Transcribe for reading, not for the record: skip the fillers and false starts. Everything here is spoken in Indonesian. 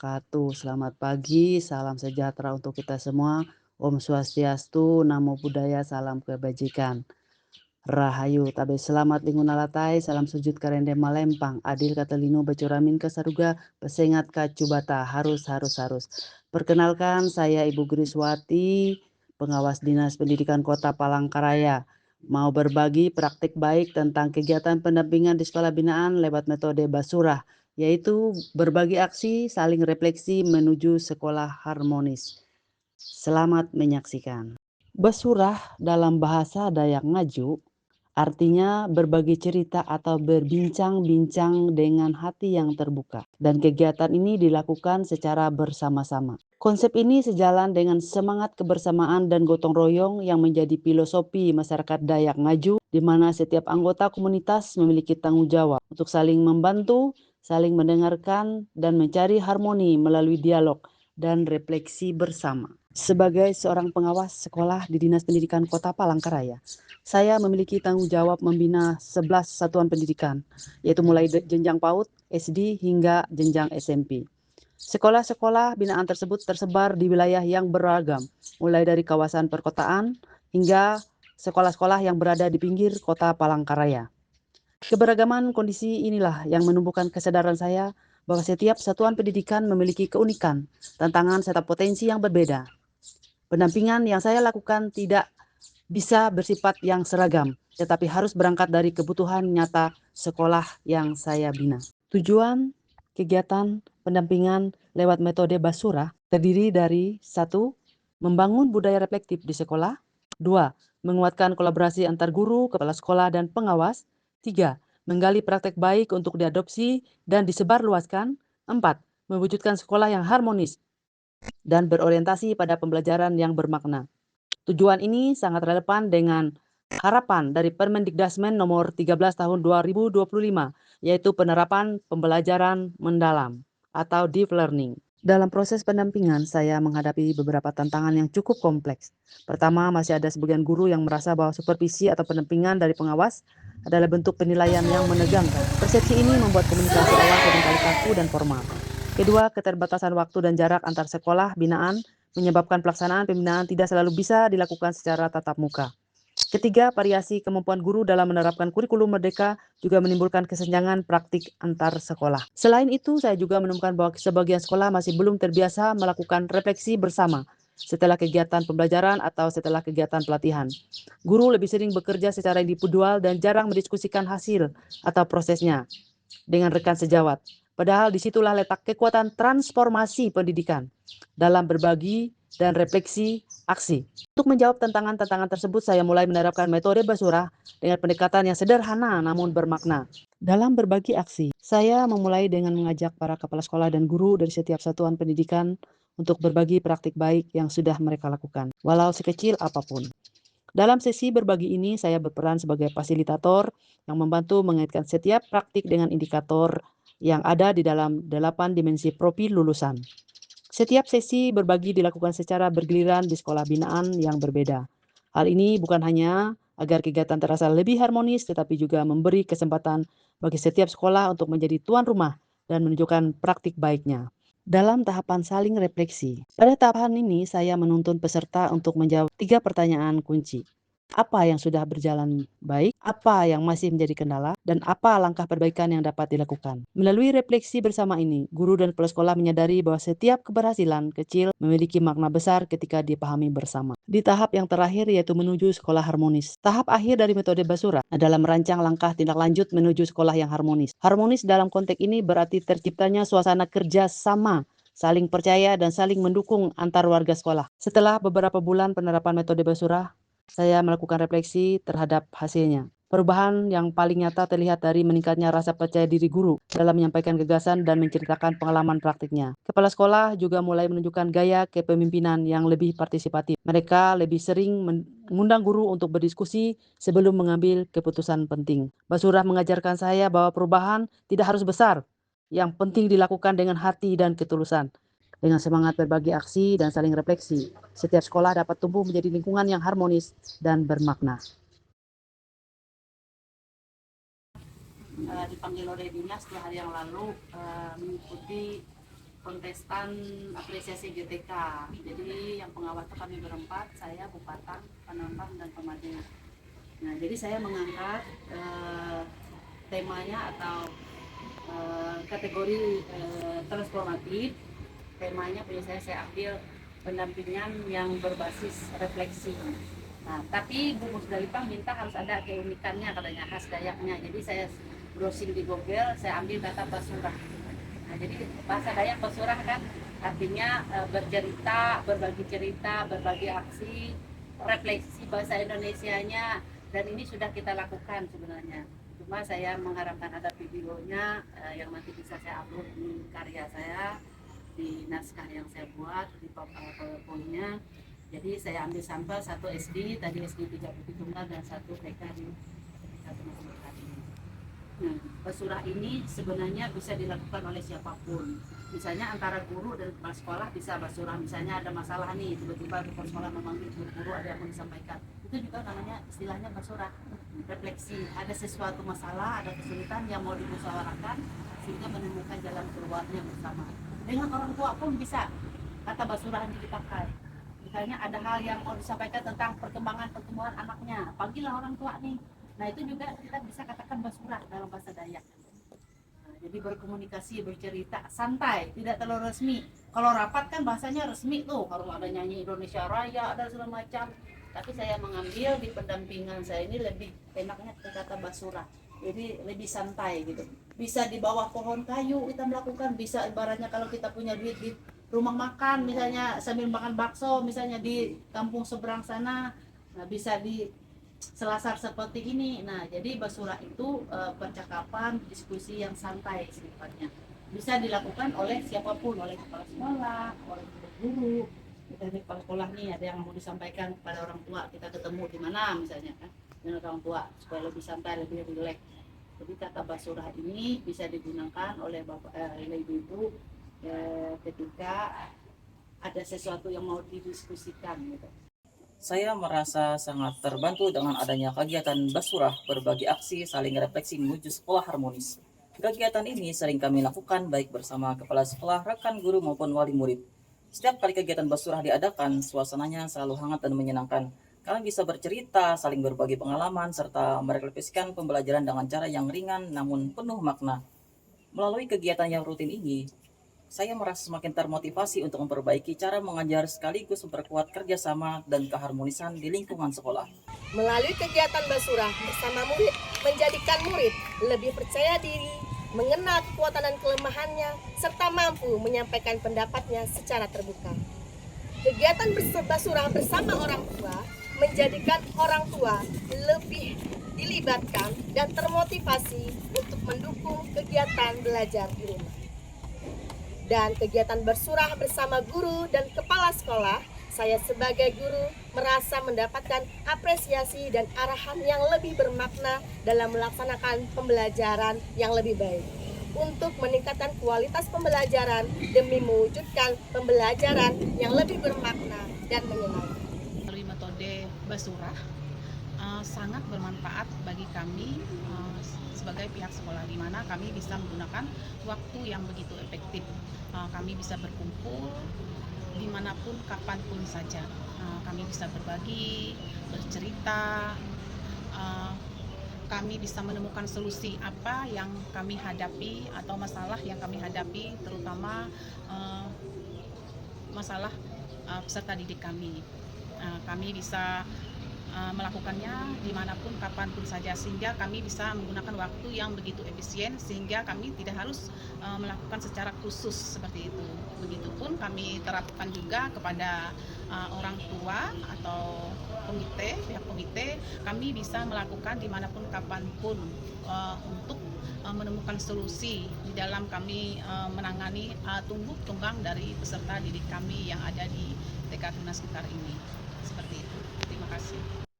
wabarakatuh. Selamat pagi, salam sejahtera untuk kita semua. Om Swastiastu, Namo Buddhaya, salam kebajikan. Rahayu, tabe selamat lingun alatai, salam sujud karende malempang, adil katelino becuramin kesaruga, pesengat kacubata, harus. Perkenalkan, saya Ibu Griswati, pengawas Dinas Pendidikan Kota Palangkaraya. Mau berbagi praktik baik tentang kegiatan pendampingan di sekolah binaan lewat metode Basurah, yaitu berbagi aksi, saling refleksi menuju sekolah harmonis. Selamat menyaksikan. Basurah dalam bahasa Dayak Ngaju artinya berbagi cerita atau berbincang-bincang dengan hati yang terbuka. Dan kegiatan ini dilakukan secara bersama-sama. Konsep ini sejalan dengan semangat kebersamaan dan gotong royong yang menjadi filosofi masyarakat Dayak Ngaju, di mana setiap anggota komunitas memiliki tanggung jawab untuk saling membantu, saling mendengarkan, dan mencari harmoni melalui dialog dan refleksi bersama. Sebagai seorang pengawas sekolah di Dinas Pendidikan Kota Palangkaraya, saya memiliki tanggung jawab membina 11 satuan pendidikan, yaitu mulai jenjang PAUD, SD, hingga jenjang SMP. Sekolah-sekolah binaan tersebut tersebar di wilayah yang beragam, mulai dari kawasan perkotaan hingga sekolah-sekolah yang berada di pinggir kota Palangkaraya. Keberagaman kondisi inilah yang menumbuhkan kesadaran saya bahwa setiap satuan pendidikan memiliki keunikan, tantangan, serta potensi yang berbeda. Pendampingan yang saya lakukan tidak bisa bersifat yang seragam, tetapi harus berangkat dari kebutuhan nyata sekolah yang saya bina. Tujuan kegiatan pendampingan lewat metode Basurah terdiri dari 1. Membangun budaya reflektif di sekolah. 2. Menguatkan kolaborasi antar guru, kepala sekolah, dan pengawas. 3. Menggali praktek baik untuk diadopsi dan disebarluaskan. 4. Mewujudkan sekolah yang harmonis dan berorientasi pada pembelajaran yang bermakna. Tujuan ini sangat relevan dengan harapan dari Permendikdasmen nomor 13 tahun 2025, yaitu penerapan pembelajaran mendalam atau deep learning. Dalam proses pendampingan, saya menghadapi beberapa tantangan yang cukup kompleks. Pertama, masih ada sebagian guru yang merasa bahwa supervisi atau pendampingan dari pengawas adalah bentuk penilaian yang menegangkan. Persepsi ini membuat komunikasi awal seringkali kaku dan formal. Kedua, keterbatasan waktu dan jarak antar sekolah binaan menyebabkan pelaksanaan pembinaan tidak selalu bisa dilakukan secara tatap muka. Ketiga, variasi kemampuan guru dalam menerapkan kurikulum merdeka juga menimbulkan kesenjangan praktik antar sekolah. Selain itu, saya juga menemukan bahwa sebagian sekolah masih belum terbiasa melakukan refleksi bersama setelah kegiatan pembelajaran atau setelah kegiatan pelatihan. Guru lebih sering bekerja secara individual dan jarang mendiskusikan hasil atau prosesnya dengan rekan sejawat. Padahal disitulah letak kekuatan transformasi pendidikan dalam berbagi dan refleksi aksi. Untuk menjawab tantangan-tantangan tersebut, saya mulai menerapkan metode Basurah dengan pendekatan yang sederhana namun bermakna. Dalam berbagi aksi, saya memulai dengan mengajak para kepala sekolah dan guru dari setiap satuan pendidikan untuk berbagi praktik baik yang sudah mereka lakukan, walau sekecil apapun. Dalam sesi berbagi ini, saya berperan sebagai fasilitator yang membantu mengaitkan setiap praktik dengan indikator yang ada di dalam 8 dimensi profil lulusan. Setiap sesi berbagi dilakukan secara bergiliran di sekolah binaan yang berbeda. Hal ini bukan hanya agar kegiatan terasa lebih harmonis, tetapi juga memberi kesempatan bagi setiap sekolah untuk menjadi tuan rumah dan menunjukkan praktik baiknya. Dalam tahapan saling refleksi, pada tahapan ini saya menuntun peserta untuk menjawab 3 pertanyaan kunci. Apa yang sudah berjalan baik, apa yang masih menjadi kendala, dan apa langkah perbaikan yang dapat dilakukan. Melalui refleksi bersama ini, guru dan kepala sekolah menyadari bahwa setiap keberhasilan kecil memiliki makna besar ketika dipahami bersama. Di tahap yang terakhir, yaitu menuju sekolah harmonis. Tahap akhir dari metode Basurah adalah merancang langkah tindak lanjut menuju sekolah yang harmonis. Harmonis dalam konteks ini berarti terciptanya suasana kerja sama, saling percaya, dan saling mendukung antar warga sekolah. Setelah beberapa bulan penerapan metode Basurah, saya melakukan refleksi terhadap hasilnya. Perubahan yang paling nyata terlihat dari meningkatnya rasa percaya diri guru dalam menyampaikan gagasan dan menceritakan pengalaman praktiknya. Kepala sekolah juga mulai menunjukkan gaya kepemimpinan yang lebih partisipatif. Mereka lebih sering mengundang guru untuk berdiskusi sebelum mengambil keputusan penting. Basurah mengajarkan saya bahwa perubahan tidak harus besar. Yang penting dilakukan dengan hati dan ketulusan. Dengan semangat berbagi aksi dan saling refleksi, setiap sekolah dapat tumbuh menjadi lingkungan yang harmonis dan bermakna. Dipanggil oleh dinas 2 hari yang lalu mengikuti kontestan apresiasi GTK. Jadi yang pengawas itu kami berempat, saya, Bupatang, penambang, dan pemadil. Nah, jadi saya mengangkat temanya atau kategori transformatif. Temanya punya saya ambil pendampingan yang berbasis refleksi. Nah, tapi Bu Musdalifah minta harus ada keunikannya, katanya khas Dayaknya. Jadi saya browsing di Google, saya ambil kata Basurah. Nah, jadi bahasa Dayak Basurah kan artinya bercerita, berbagi cerita, berbagi aksi, refleksi bahasa Indonesianya, dan ini sudah kita lakukan sebenarnya. Cuma saya mengharapkan ada videonya yang nanti bisa saya upload di karya saya, di naskah yang saya buat, di PowerPoint-nya. Jadi saya ambil sampel satu SD, tadi SD 37 dan satu TK di satu masyarakat ini. Nah, Basurah ini sebenarnya bisa dilakukan oleh siapapun. Misalnya antara guru dan kepala sekolah bisa Basurah. Misalnya ada masalah nih, tiba-tiba kepala sekolah memanggil guru ada yang mau disampaikan. Itu juga namanya istilahnya Basurah. Refleksi, ada sesuatu masalah, ada kesulitan yang mau dimusyawarahkan sehingga menemukan jalan keluarnya bersama. Dengan orang tua pun bisa kata Basurah ini dipakai. Misalnya ada hal yang mau disampaikan tentang perkembangan pertumbuhan anaknya, panggillah orang tua nih. Nah, itu juga kita bisa katakan Basurah dalam bahasa Dayak. Nah, jadi berkomunikasi, bercerita, santai, tidak terlalu resmi. Kalau rapat kan bahasanya resmi tuh, harus ada nyanyi Indonesia Raya, ada segala macam. Tapi saya mengambil di pendampingan saya ini lebih enaknya kata Basurah. Jadi lebih santai gitu. Bisa di bawah pohon kayu kita melakukan, bisa ibaratnya kalau kita punya duit di rumah makan misalnya sambil makan bakso misalnya di kampung seberang sana. Nah, bisa di selasar seperti ini. Nah, jadi Basurah itu percakapan, diskusi yang santai sifatnya. Bisa dilakukan oleh siapapun, oleh kepala sekolah, oleh guru. Dari kepala sekolah nih ada yang mau disampaikan kepada orang tua, kita ketemu di mana misalnya kan dengan orang tua supaya lebih santai, lebih rileks. Jadi kata Basurah ini bisa digunakan oleh bapak, oleh ibu-ibu ketika ada sesuatu yang mau didiskusikan gitu. Saya merasa sangat terbantu dengan adanya kegiatan Basurah berbagi aksi saling refleksi menuju sekolah harmonis. Kegiatan ini sering kami lakukan baik bersama kepala sekolah, rekan guru maupun wali murid. Setiap kali kegiatan Basurah diadakan, suasananya selalu hangat dan menyenangkan. Kami bisa bercerita, saling berbagi pengalaman, serta merefleksikan pembelajaran dengan cara yang ringan namun penuh makna. Melalui kegiatan yang rutin ini, saya merasa semakin termotivasi untuk memperbaiki cara mengajar sekaligus memperkuat kerjasama dan keharmonisan di lingkungan sekolah. Melalui kegiatan Basurah bersama murid, menjadikan murid lebih percaya diri, mengenal kekuatan dan kelemahannya, serta mampu menyampaikan pendapatnya secara terbuka. Kegiatan Basurah bersama orang tua menjadikan orang tua lebih dilibatkan dan termotivasi untuk mendukung kegiatan belajar di rumah. Dan kegiatan Basurah bersama guru dan kepala sekolah, saya sebagai guru merasa mendapatkan apresiasi dan arahan yang lebih bermakna dalam melaksanakan pembelajaran yang lebih baik untuk meningkatkan kualitas pembelajaran demi mewujudkan pembelajaran yang lebih bermakna dan menyenangkan. Melalui metode Basurah sangat bermanfaat bagi kami sebagai pihak sekolah, di mana kami bisa menggunakan waktu yang begitu efektif. Kami bisa berkumpul dimanapun, kapanpun saja. Kami bisa berbagi, bercerita, kami bisa menemukan solusi apa yang kami hadapi atau masalah yang kami hadapi, terutama masalah peserta didik kami. Kami bisa melakukannya dimanapun, kapanpun saja, sehingga kami bisa menggunakan waktu yang begitu efisien, sehingga kami tidak harus melakukan secara khusus seperti itu. Begitupun kami terapkan juga kepada orang tua atau pihak komite, kami bisa melakukan dimanapun, kapanpun untuk menemukan solusi di dalam kami menangani tumbuh kembang dari peserta didik kami yang ada di TK Tunas Sekitar ini. Seperti itu. Terima kasih.